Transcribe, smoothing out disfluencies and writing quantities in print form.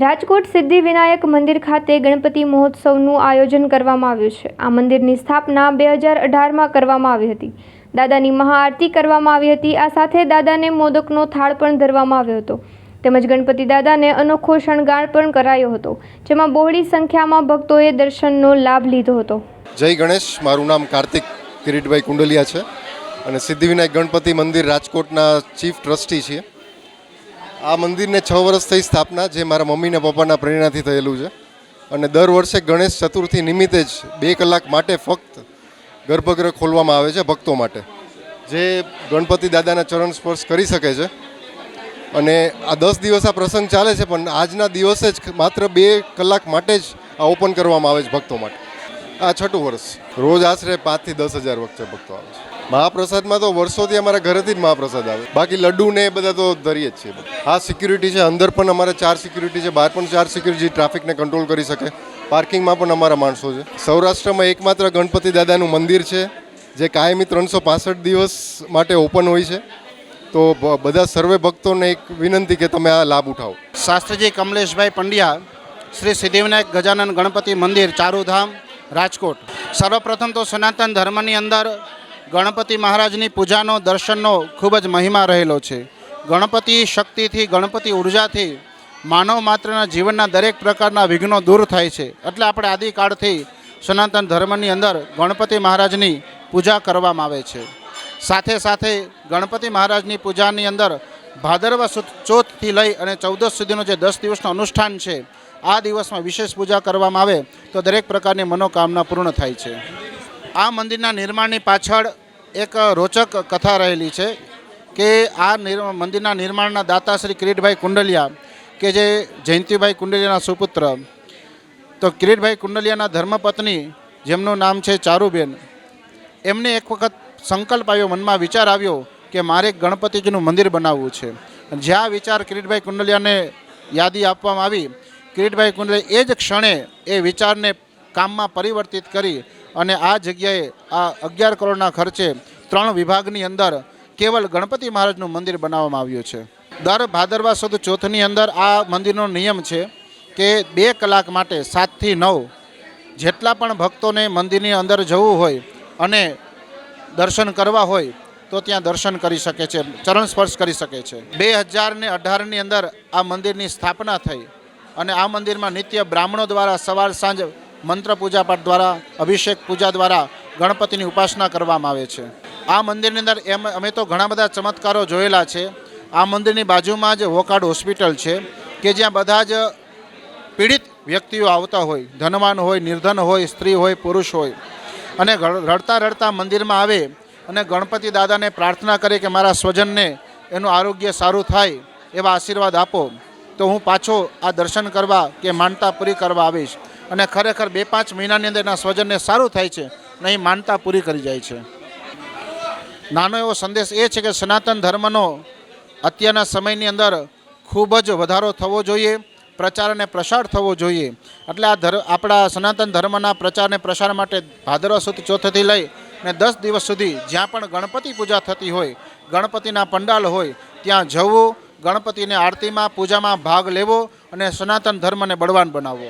રાજકોટ સિદ્ધિવિનાયક મંદિર ખાતે ગણપતિ મહોત્સવનું આયોજન કરવામાં આવ્યું છે। આ મંદિરની સ્થાપના 2018માં કરવામાં આવી હતી। દાદાની મહાઆરતી કરવામાં આવી હતી। આ સાથે દાદાને મોદકનો થાળ પણ ધરવામાં આવ્યો હતો તેમજ ગણપતિ દાદાને અનોખો શણગાર પણ કરાયો હતો, જેમાં બહોળી સંખ્યામાં ભક્તોએ દર્શનનો લાભ લીધો હતો। જય ગણેશ। મારું નામ કાર્તિક કિરીટભાઈ કુંડલિયા છે અને સિદ્ધિવિનાયક ગણપતિ મંદિર રાજકોટના ચીફ ટ્રસ્ટી છીએ। આ મંદિરને 6 વર્ષ થઈ સ્થાપના, જે મારા મમ્મી ને પપ્પાના પ્રેરણાથી થયેલું છે અને દર વર્ષે ગણેશ ચતુર્થી નિમિત્તે જ 2 કલાક માટે ફક્ત ગર્ભગૃહ ખોલવામાં આવે છે ભક્તો માટે, જે ગણપતિ દાદાના ચરણ સ્પર્શ કરી શકે છે। અને આ 10 દિવસ આ પ્રસંગ ચાલે છે, પણ આજના દિવસે જ માત્ર 2 કલાક માટે જ આ ઓપન કરવામાં આવે છે ભક્તો માટે। આ 6ઠું વર્ષ, રોજ આશરે 5 થી 10,000 વચ્ચે ભક્તો આવે છે। મહાપ્રસાદમાં તો વર્ષોથી અમારા ઘરેથી જ મહાપ્રસાદ આવે, બાકી લડ્ડુ ને એ બધા તો ધરીએ જ છીએ। આ સિક્યુરિટી છે, અંદર પણ અમારે 4 સિક્યુરિટી છે, બહાર પણ 4 સિક્યુરિટી ટ્રાફિકને કંટ્રોલ કરી શકે। પાર્કિંગમાં પણ અમારા માણસો છે। સૌરાષ્ટ્રમાં એકમાત્ર ગણપતિ દાદાનું મંદિર છે જે કાયમી 365 દિવસ માટે ઓપન હોય છે। તો બધા સર્વે ભક્તોને એક વિનંતી કે તમે આ લાભ ઉઠાવો। શાસ્ત્રીજી કમલેશભાઈ પંડ્યા, શ્રી સિદ્ધિવિનાયક ગજાનન ગણપતિ મંદિર, ચારુધામ, રાજકોટ। સર્વપ્રથમ તો સનાતન ધર્મની અંદર ગણપતિ મહારાજની પૂજાનો, દર્શનનો ખૂબ જ મહિમા રહેલો છે। ગણપતિ શક્તિથી, ગણપતિ ઉર્જાથી માનવ માત્રના જીવનના દરેક પ્રકારના વિઘ્નો દૂર થાય છે। એટલે આપણે આદિકાળથી સનાતન ધર્મની અંદર ગણપતિ મહારાજની પૂજા કરવામાં આવે છે। સાથે સાથે ગણપતિ મહારાજની પૂજાની અંદર ભાદરવા સુદ ચોથથી લઈ અને 14 સુધીનો જે 10 દિવસનું અનુષ્ઠાન છે, આ દિવસમાં વિશેષ પૂજા કરવામાં આવે તો દરેક પ્રકારની મનોકામના પૂર્ણ થાય છે। આ મંદિરના નિર્માણની પાછળ એક રોચક કથા રહેલી છે કે આ મંદિરના નિર્માણના દાતા શ્રી કિરીટભાઈ કુંડલિયા, કે જે જયંતિભાઈ કુંડલિયાના સુપુત્ર, તો કિરીટભાઈ કુંડલિયાના ધર્મપત્ની, જેમનું નામ છે ચારુબેન, એમને એક વખત સંકલ્પ આવ્યો, મનમાં વિચાર આવ્યો કે મારે ગણપતિજીનું મંદિર બનાવવું છે। જ્યાં વિચાર કિરીટભાઈ કુંડલિયાને યાદી આપવામાં આવી, કિરીટભાઈ કુંડલિયા એ જ ક્ષણે એ વિચારને કામમાં પરિવર્તિત કરી અને આ જગ્યાએ આ 11 કરોડના ખર્ચે 3 વિભાગની અંદર કેવલ ગણપતિ મહારાજનું મંદિર બનાવવામાં આવ્યું છે। દર ભાદરવા સુદ ચોથની અંદર આ મંદિરનો નિયમ છે કે 2 કલાક માટે 7 થી 9 જેટલા પણ ભક્તોને મંદિરની અંદર જવું હોય અને દર્શન કરવા હોય તો ત્યાં દર્શન કરી શકે છે, ચરણ સ્પર્શ કરી શકે છે। 2018ની અંદર આ મંદિરની સ્થાપના થઈ અને આ મંદિરમાં નિત્ય બ્રાહ્મણો દ્વારા સવાર સાંજ મંત્ર પૂજા પાઠ દ્વારા, અભિષેક પૂજા દ્વારા ગણપતિની ઉપાસના કરવામાં આવે છે। આ મંદિરની અંદર અમે તો ઘણા બધા ચમત્કારો જોયેલા છે। આ મંદિરની બાજુમાં જ વોકાર્ડ હોસ્પિટલ છે કે જ્યાં બધા જ પીડિત વ્યક્તિઓ આવતા હોય, ધનવાન હોય, નિર્ધન હોય, સ્ત્રી હોય, પુરુષ હોય, અને રડતા રડતા મંદિરમાં આવે અને ગણપતિ દાદાને પ્રાર્થના કરે કે મારા સ્વજનને એનું આરોગ્ય સારું થાય, એવા આશીર્વાદ આપો, તો હું પાછો આ દર્શન કરવા કે માનતા પૂરી કરવા આવીશ। અને ખરેખર 2-5 મહિનાની અંદર એના સ્વજનને સારું થાય છે અને એ માનતા પૂરી કરી જાય છે। નાનો એવો સંદેશ એ છે કે સનાતન ધર્મનો અત્યારના સમયની અંદર ખૂબ જ વધારો થવો જોઈએ, પ્રચાર અને પ્રસાર થવો જોઈએ। એટલે આપણા સનાતન ધર્મના પ્રચાર અને પ્રસાર માટે ભાદરવા સુદ ચોથથી લઈ અને 10 દિવસ સુધી જ્યાં પણ ગણપતિ પૂજા થતી હોય, ગણપતિના પંડાલ હોય, ત્યાં જવું, ગણપતિને આરતીમાં, પૂજામાં ભાગ લેવો અને સનાતન ધર્મને બળવાન બનાવવો।